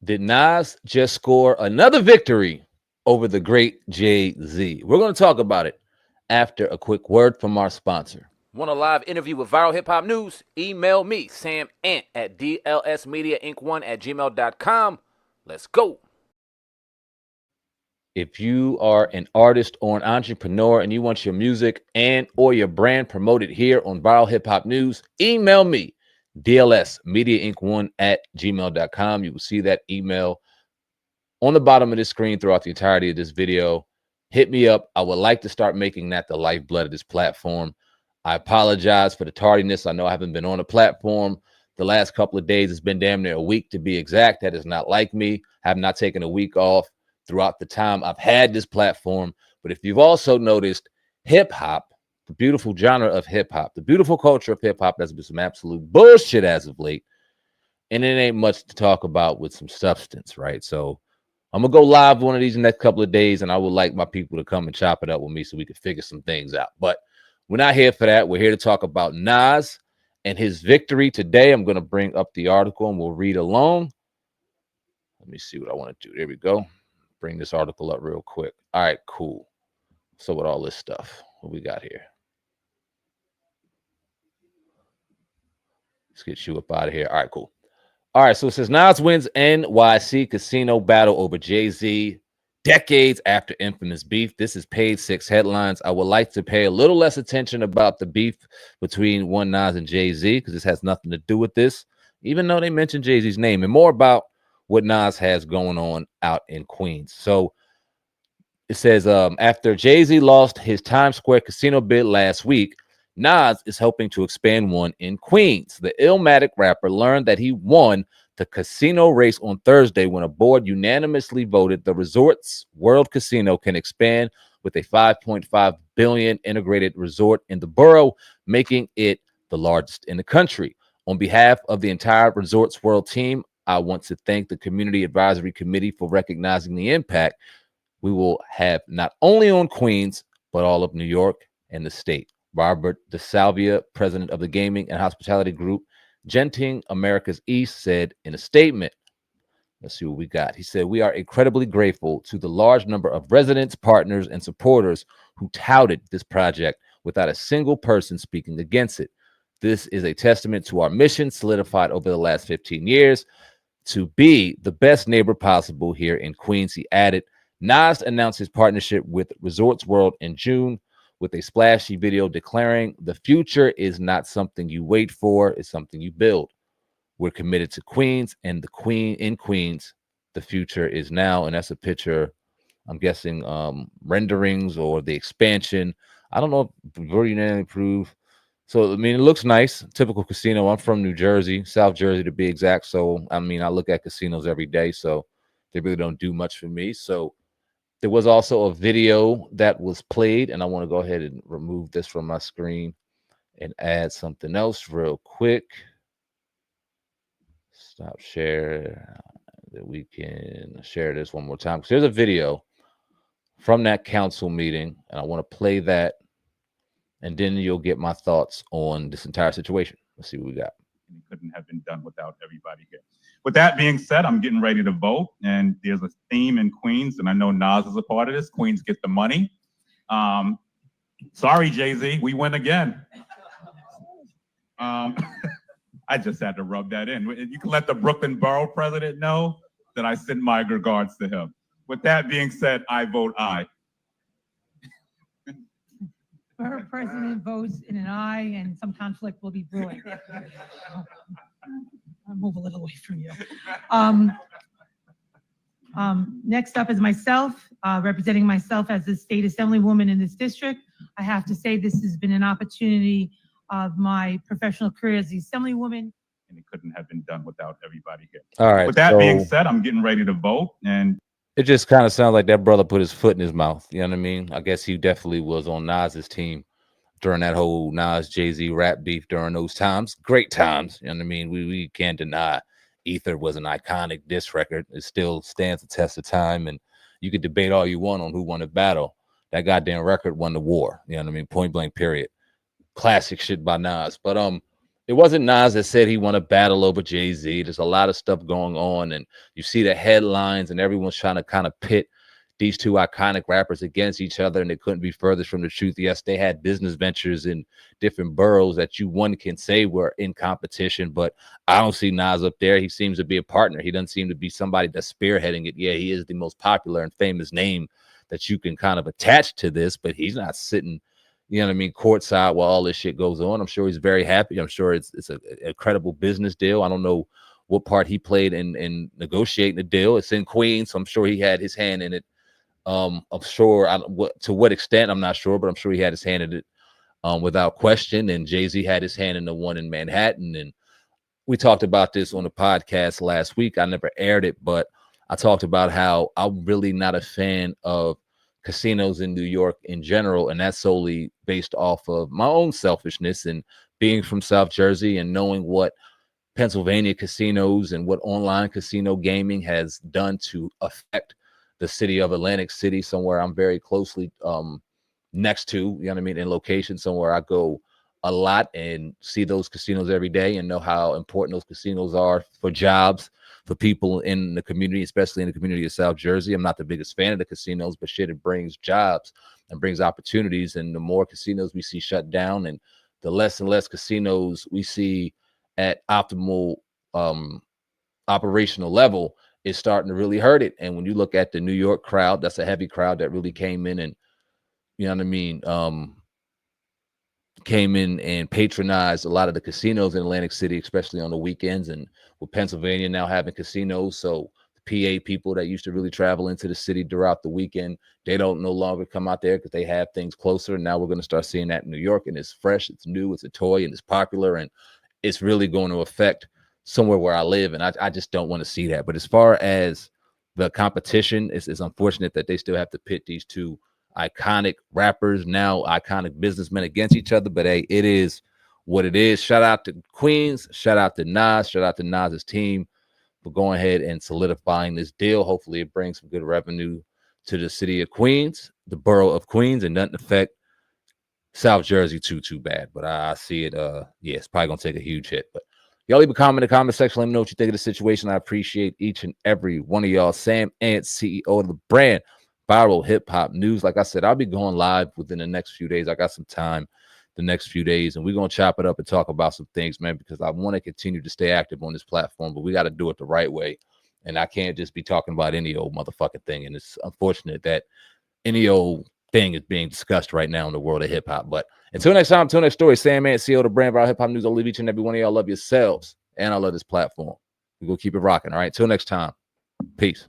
Did Nas just score another victory over the great Jay-Z? We're going to talk about it after a quick word from our sponsor. Want a live interview with Viral Hip Hop News? Email me, Sam Ant, at dlsmediainc1@gmail.com. Let's go. If you are an artist or an entrepreneur and you want your music and or your brand promoted here on Viral Hip Hop News, email me, dlsmediainc1@gmail.com. You will see that email on the bottom of the screen throughout the entirety of this video. Hit me up. I would like to start making that the lifeblood of this platform. I apologize for the tardiness. I know I haven't been on the platform the last couple of days. It's been damn near a week to be exact. That is not like me. I have not taken a week off throughout the time I've had this platform. But if you've also noticed, hip hop, the beautiful genre of hip hop, the beautiful culture of hip hop, has been some absolute bullshit as of late. And it ain't much to talk about with some substance, right? So I'm gonna go live one of these next couple of days, and I would like my people to come and chop it up with me so we can figure some things out. But we're not here for that. We're here to talk about Nas and his victory today. I'm gonna bring up the article and we'll read along. Let me see what I want to do. There we go. Bring this article up real quick. All right, cool. So with all this stuff, what we got here? Let's get you up out of here. All right, cool. All right, so it says Nas wins NYC casino battle over Jay-Z decades after infamous beef. This is page 6 headlines. I would like to pay a little less attention about the beef between one Nas and Jay-Z because this has nothing to do with this, even though they mentioned Jay-Z's name, and more about what Nas has going on out in Queens. So it says after Jay-Z lost his Times Square casino bid last week, Nas is hoping to expand one in Queens. The Illmatic rapper learned that he won the casino race on Thursday when a board unanimously voted the resort's World Casino can expand with a 5.5 billion integrated resort in the borough, making it the largest in the country. On behalf of the entire Resorts World team, I want to thank the Community Advisory Committee for recognizing the impact we will have not only on Queens, but all of New York and the state. Robert DeSalvia, president of the Gaming and Hospitality Group, Genting America's East, said in a statement, let's see what we got. He said, "We are incredibly grateful to the large number of residents, partners, and supporters who touted this project without a single person speaking against it. This is a testament to our mission solidified over the last 15 years to be the best neighbor possible here in Queens," he added. Nas announced his partnership with Resorts World in June with a splashy video declaring, "The future is not something you wait for, it's something you build. We're committed to Queens and the Queen in Queens. The future is now." And that's a picture, I'm guessing, renderings or the expansion. I don't know if very unanimously approved. So, I mean, it looks nice. Typical casino. I'm from New Jersey, South Jersey to be exact. So, I mean, I look at casinos every day. So, they really don't do much for me. So, there was also a video that was played, and I want to go ahead and remove this from my screen and add something else real quick. Stop share. That we can share this one more time. Because there's a video from that council meeting, and I want to play that, and then you'll get my thoughts on this entire situation. Let's see what we got. It couldn't have been done without everybody here. With that being said, I'm getting ready to vote, and there's a theme in Queens, and I know Nas is a part of this. Queens get the money. Sorry, Jay-Z, we win again. I just had to rub that in. You can let the Brooklyn Borough president know that I send my regards to him. With that being said, I vote aye. Borough president votes in an aye, and some conflict will be brewing. I'll move a little away from you. Next up is myself, representing myself as the state assemblywoman in this district. I have to say this has been an opportunity of my professional career as the assemblywoman. And it couldn't have been done without everybody here. All right. With that being said, I'm getting ready to vote, and it just kind of sounds like that brother put his foot in his mouth. You know what I mean? I guess he definitely was on Nas's team during that whole Nas Jay-Z rap beef during those times. Great times. You know what I mean? We can't deny Ether was an iconic diss record. It still stands the test of time, and you could debate all you want on who won the battle. That goddamn record won the war. You know what I mean? Point blank, period. Classic shit by Nas. But It wasn't Nas that said he want to battle over Jay-Z. There's a lot of stuff going on, and you see the headlines, and everyone's trying to kind of pit these two iconic rappers against each other, and it couldn't be further from the truth. Yes, they had business ventures in different boroughs that one can say were in competition, but I don't see Nas up there. He seems to be a partner. He doesn't seem to be somebody that's spearheading it. Yeah, he is the most popular and famous name that you can kind of attach to this, but he's not sitting, you know what I mean, courtside while all this shit goes on. I'm sure he's very happy. I'm sure it's a credible business deal. I don't know what part he played in negotiating the deal. It's in Queens, so I'm sure he had his hand in it. I'm sure to what extent, I'm not sure, but I'm sure he had his hand in it without question. And Jay-Z had his hand in the one in Manhattan. And we talked about this on the podcast last week. I never aired it, but I talked about how I'm really not a fan of casinos in New York in general, and that's solely based off of my own selfishness and being from South Jersey and knowing what Pennsylvania casinos and what online casino gaming has done to affect the city of Atlantic City, somewhere I'm very closely next to, you know what I mean, in location, somewhere I go a lot and see those casinos every day and know how important those casinos are for jobs, for people in the community, especially in the community of South Jersey. I'm not the biggest fan of the casinos, but shit, it brings jobs and brings opportunities. And the more casinos we see shut down and the less and less casinos we see at optimal operational level, is starting to really hurt it. And when you look at the New York crowd, that's a heavy crowd that really came in and, you know what I mean, came in and patronized a lot of the casinos in Atlantic City, especially on the weekends. And with Pennsylvania now having casinos, so the PA people that used to really travel into the city throughout the weekend, they don't no longer come out there because they have things closer. And now we're going to start seeing that in New York, and it's fresh, it's new, it's a toy, and it's popular, and it's really going to affect somewhere where I live. And I just don't want to see that. But as far as the competition, it's unfortunate that they still have to pit these two iconic rappers, now iconic businessmen, against each other. But hey, it is what it is. Shout out to Queens, shout out to Nas, shout out to Nas's team for going ahead and solidifying this deal. Hopefully it brings some good revenue to the city of Queens, the borough of Queens, and doesn't affect South Jersey too bad. But I see it, yeah, it's probably gonna take a huge hit. But y'all leave a comment in the comment section. Let me know what you think of the situation. I appreciate each and every one of y'all. Sam Ant, CEO of the brand Viral Hip Hop News. Like I said, I'll be going live within the next few days. I got some time the next few days, and we're going to chop it up and talk about some things, man, because I want to continue to stay active on this platform, but we got to do it the right way. And I can't just be talking about any old motherfucking thing. And it's unfortunate that any old thing is being discussed right now in the world of hip hop. But until next time, until next story, Sam Ant, CEO of the brand Viral Hip Hop News. I'll leave each and every one of y'all. Love yourselves, and I love this platform. We're going to keep it rocking. All right. Till next time. Peace.